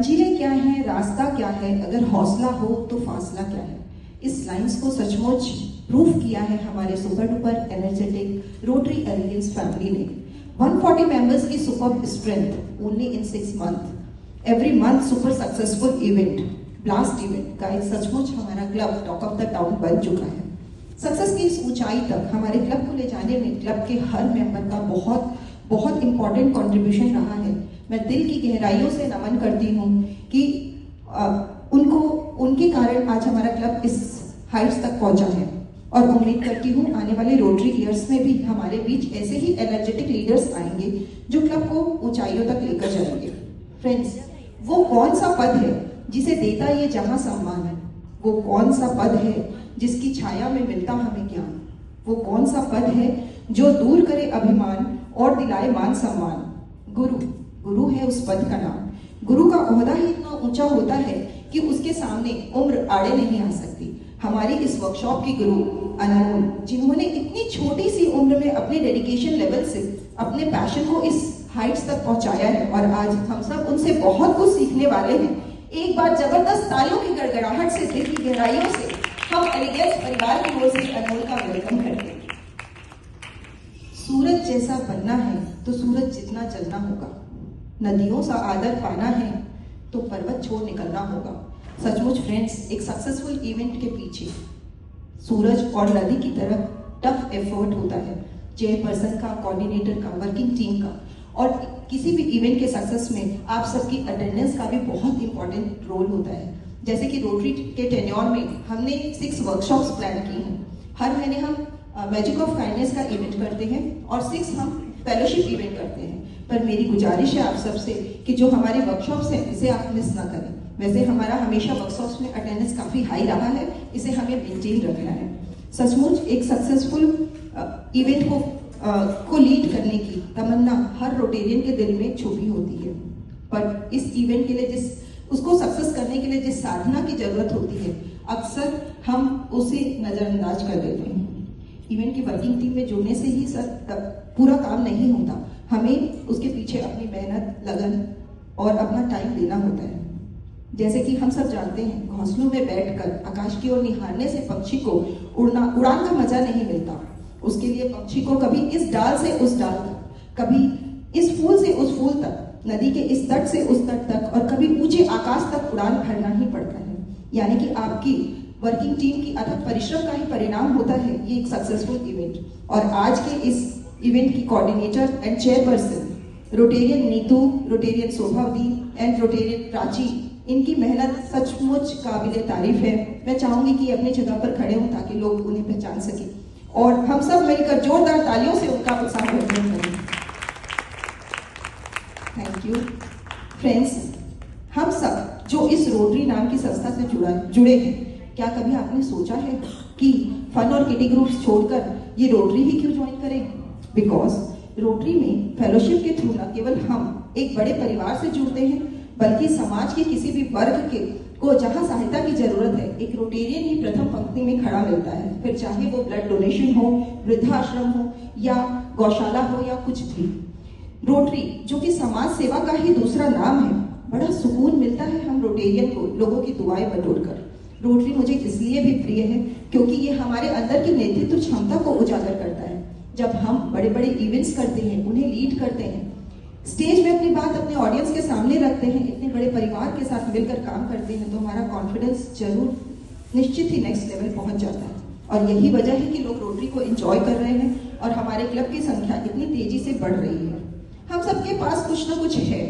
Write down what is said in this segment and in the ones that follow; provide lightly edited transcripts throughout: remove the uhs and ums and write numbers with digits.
मंजिलें क्या हैं, रास्ता क्या है, अगर हौसला हो तो फासला क्या है। इस लाइंस को सचमुच प्रूफ किया है हमारे super duper energetic rotary aliens family ने। 140 मेंबर्स की super strength only in 6 month, every month super successful event, blast event. Guys सचमुच हमारा club talk of the town बन चुका है। सक्सेस की इस ऊंचाई तक हमारे क्लब को ले जाने में क्लब के हर मेंबर का बहुत बहुत इंपॉर्टेंट कंट्रीब्यूशन रहा है। मैं दिल की गहराइयों से नमन करती हूँ कि उनके कारण आज हमारा क्लब इस हाइट्स तक पहुंचा है, और उम्मीद करती हूँ आने वाले रोटरी ईयर्स में भी हमारे बीच ऐसे ही एनर्जेटिक लीडर्स आएंगे जो क्लब को ऊंचाइयों तक लेकर जाएंगे। फ्रेंड्स, वो कौन सा पद है जिसे देता ये जहां सम्मान है? वो कौन सा पद है जिसकी छाया में मिलता हमें ज्ञान? वो कौन सा पद है जो दूर करे अभिमान और दिलाए मान सम्मान? गुरु है उस पद का नाम। गुरु का ओहदा ही इतना ऊंचा होता है कि उसके सामने उम्र आड़े नहीं आ सकती। हमारी इस वर्कशॉप की गुरु अनमोल, जिन्होंने इतनी छोटी सी उम्र में अपने डेडिकेशन लेवल से अपने पैशन को इस हाइट्स तक पहुंचाया है, और आज हम सब उनसे बहुत कुछ सीखने वाले हैं। एक बार जबरदस्त तालियों की गड़गड़ाहट से, दिल की गहराइयों से हम एलिगेंस परिवार की ओर से अनमोल का वेलकम करते हैं। सूरज जैसा बनना है तो सूरज जितना जलना होगा, नदियों सा आदर पाना है तो पर्वत छोड़ निकलना होगा। सचमुच फ्रेंड्स, एक सक्सेसफुल इवेंट के पीछे सूरज और नदी की तरह टफ एफर्ट होता है, चेयरपर्सन का, कोऑर्डिनेटर का, वर्किंग टीम का, और किसी भी इवेंट के सक्सेस में आप सबकी अटेंडेंस का भी बहुत इंपॉर्टेंट रोल होता है। जैसे कि रोटरी के टेन्योर में हमने 6 वर्कशॉप्स प्लान की हैं। हर महीने हम मैजिक ऑफ काइंडनेस का इवेंट करते हैं और 6 हम फेलोशिप इवेंट करते हैं। पर मेरी गुजारिश है आप सबसे कि जो हमारे वर्कशॉप्स हैं इसे आप मिस ना करें। वैसे हमारा हमेशा वर्कशॉप्स में अटेंडेंस काफ़ी हाई रहा है, इसे हमें मेंटेन रखना है। सचमुच एक सक्सेसफुल इवेंट को लीड करने की तमन्ना हर रोटेरियन के दिल में छुपी होती है, पर इस इवेंट के लिए उसको सक्सेस करने के लिए जिस साधना की जरूरत होती है, अक्सर हम उसे नज़रअंदाज कर देते हैं। इवेंट की वर्किंग टीम में जुड़ने से ही पूरा काम नहीं होता, हमें उसके पीछे अपनी मेहनत, लगन और अपना टाइम देना होता है। जैसे कि हम सब जानते हैं, घोंसलों में बैठकर आकाश की ओर निहारने से पक्षी को उड़ान का मजा नहीं मिलता। उसके लिए पक्षी को कभी इस डाल से उस डाल तक, कभी इस फूल से उस फूल तक, नदी के इस तट से उस तट तक, और कभी ऊंचे आकाश तक उड़ान भरना ही पड़ता है। यानी कि आपकी वर्किंग टीम की अथक परिश्रम का ही परिणाम होता है ये एक सक्सेसफुल इवेंट। और आज के इस इवेंट की coordinator and chairperson Rotarian Neetu, Rotarian Shobhavati and Rotarian Prachi, इनकी मेहनत सचमुच काबिले तारीफ है। मैं चाहूंगी कि अपनी जगह पर खड़े हों ताकि लोग उन्हें पहचान सकें, और हम सब मिलकर जोरदार तालियों से उनका उत्साह वर्धन करें। Thank you friends. हम सब जो इस रोटरी नाम की संस्था से जुड़े हैं, क्या कभी आपने सोचा है कि फन और किटी ग्रुप्स छोड़कर ये रोटरी ही क्यों ज्वाइन करें? बिकॉज रोटरी में फेलोशिप के थ्रू न केवल हम एक बड़े परिवार से जुड़ते हैं, बल्कि समाज के किसी भी वर्ग को जहां सहायता की जरूरत है, एक रोटेरियन ही प्रथम पंक्ति में खड़ा मिलता है। फिर चाहे वो ब्लड डोनेशन हो, वृद्धाश्रम हो, या गौशाला हो, या कुछ भी। रोटरी जो कि समाज सेवा का ही दूसरा नाम है, बड़ा सुकून मिलता है हम रोटेरियन को लोगों की दुआएं बटोरकर। रोटरी मुझे इसलिए भी प्रिय है क्योंकि ये हमारे अंदर की नेतृत्व क्षमता को उजागर करता है। जब हम बड़े बड़े इवेंट्स करते हैं, उन्हें लीड करते हैं, स्टेज में अपनी बात अपने ऑडियंस के सामने रखते हैं, इतने बड़े परिवार के साथ मिलकर काम करते हैं, तो हमारा कॉन्फिडेंस जरूर निश्चित ही नेक्स्ट लेवल पहुंच जाता है। और यही वजह है कि लोग रोटरी को एंजॉय कर रहे हैं और हमारे क्लब की संख्या इतनी तेजी से बढ़ रही है। हम सबके पास कुछ ना कुछ है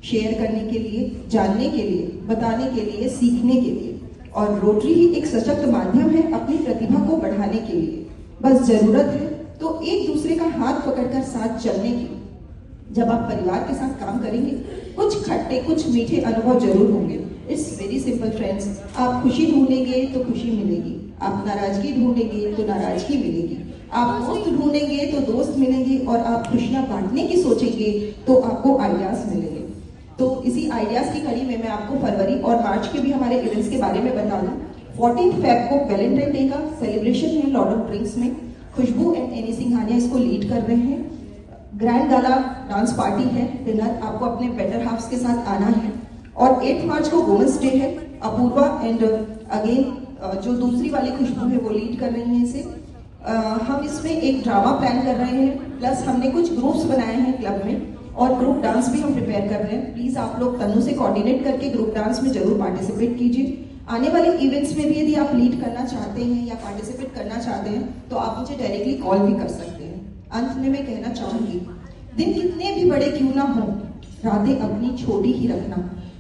शेयर करने के लिए, जानने के लिए, बताने के लिए, सीखने के लिए, और रोटरी ही एक सशक्त माध्यम है अपनी प्रतिभा को बढ़ाने के लिए। बस जरूरत है तो एक दूसरे का हाथ पकड़कर साथ चलने की। जब आप परिवार के साथ काम करेंगे, कुछ खट्टे कुछ मीठे अनुभव जरूर होंगे। It's very simple friends. आप खुशी ढूंढेंगे तो खुशी मिलेगी, आप नाराजगी ढूंढेंगे तो नाराजगी मिलेगी, आप दोस्त ढूंढेंगे तो दोस्त मिलेंगे, और आप खुशियां बांटने की सोचेंगे तो आपको आइडियाज मिलेंगे। तो इसी आइडियाज की कड़ी में मैं आपको फरवरी और मार्च के भी हमारे इवेंट्स के बारे में बता दूं। 14 फेब को वैलेंटाइन डे का सेलिब्रेशन है लॉर्ड ऑफ ड्रिंक्स में। खुशबू एंड एनी सिंघानिया इसको लीड कर रहे हैं। ग्रैंड गाला डांस पार्टी है, डिनर आपको अपने बेटर हाफ्स के साथ आना है। और 8 मार्च को वुमेन्स डे है। अपूर्वा एंड अगेन जो दूसरी वाली खुशबू है वो लीड कर रही है इसे। हम इसमें एक ड्रामा प्लान कर रहे हैं, प्लस हमने कुछ ग्रुप्स बनाए हैं क्लब में, और ग्रुप डांस भी हम प्रिपेयर कर रहे हैं। प्लीज आप लोग तनु से कोऑर्डिनेट करके ग्रुप डांस में जरूर पार्टिसिपेट कीजिए। आने वाले इवेंट्स में भी यदि आप लीड करना चाहते हैं या पार्टिसिपेट करना चाहते हैं तो आप मुझे डायरेक्टली कॉल भी कर सकते हैं। अंत में मैं कहना चाहूंगी, दिन कितने भी बड़े क्यों ना हो, रातें अपनी छोटी ही रखना।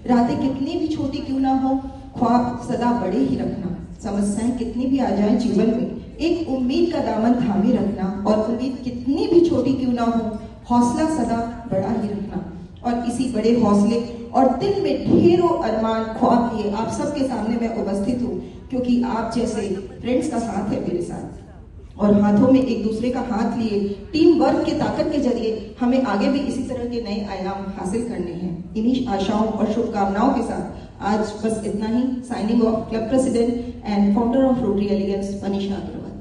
रातें कितनी भी छोटी क्यों ना हो, ख्वाब सदा बड़े ही रखना। समस्याएं कितनी भी आ जाए जीवन में, एक उम्मीद का दामन थामे रखना, और उम्मीद कितनी भी छोटी क्यों ना हो, हौसला सदा बड़ा ही रखना। और इसी बड़े हौसले और दिल में ढेरों अरमान ख्वाब लिए आप सबके सामने मैं उपस्थित हूँ, क्योंकि आप जैसे फ्रेंड्स का साथ है मेरे साथ, और हाथों में एक दूसरे का हाथ लिए टीम वर्क की ताकत के जरिए हमें आगे भी इसी तरह के नए आयाम हासिल करने हैं। इन्हीं आशाओं और शुभकामनाओं के साथ आज बस इतना ही। Signing off, club president and founder of Rotary Elegance, Manisha Agarwal.